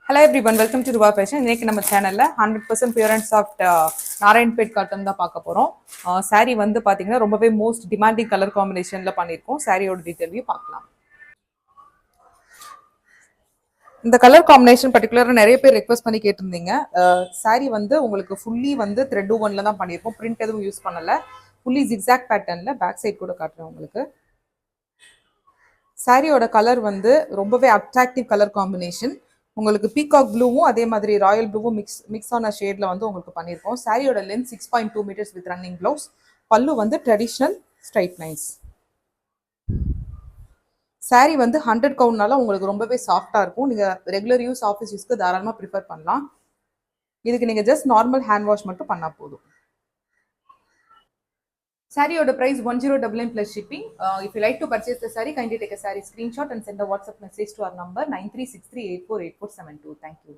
Hello everyone, welcome to ரூபா fashion. இன்னைக்கு நம்ம சேனல்ல 100% pure and soft Narayanpet cotton தான் பார்க்க போறோம். சாரி வந்து பாத்தீங்கன்னா ரொம்பவே மோஸ்ட் டிமாண்டிங் கலர் காம்பினேஷன்ல பண்ணியிருக்கோம். சாரியோட டீட்டெயிலையும் பார்க்கலாம். இந்த கலர் காம்பினேஷன் பர்டிகுலராக நிறைய பேர் ரெக்வஸ்ட் பண்ணி கேட்டிருந்தீங்க. சாரி வந்து உங்களுக்கு ஃபுல்லி வந்து த்ரெட் ஓவன்ல தான் பண்ணியிருக்கோம். பிரிண்ட் எதுவும் யூஸ் பண்ணல. ஃபுல்லி ஜிக்ஸாக் பேட்டர்ன்ல பேக் சைட் கூட காட்டுறேன் உங்களுக்கு. சாரியோட கலர் வந்து ரொம்பவே அட்ராக்டிவ் கலர் காம்பினேஷன். உங்களுக்கு பீகாக் ப்ளூவும் அதே மாதிரி ராயல் ப்ளூவும் மிக்ஸ் ஆன ஷேட்ல வந்து உங்களுக்கு பண்ணியிருக்கோம். சாரியோட length 6.2 metres with running blouse. Pallu வந்து ட்ரெடிஷ்னல் ஸ்ட்ரைட் லைன்ஸ். சாரி வந்து 100 கவுண்ட்னால உங்களுக்கு ரொம்பவே சாஃப்டா இருக்கும். நீங்க ரெகுலர் யூஸ் ஆஃபீஸ் யூஸ்க்கு தாராளமா ப்ரிஃபர் பண்ணலாம். இதுக்கு நீங்க ஜஸ்ட் நார்மல் ஹேண்ட் வாஷ் மட்டும் பண்ணா போதும். Saree price 1099 plus shipping. If you like to purchase the saree, kindly take a saree screenshot and send a WhatsApp message to our number 9363848472. Thank you.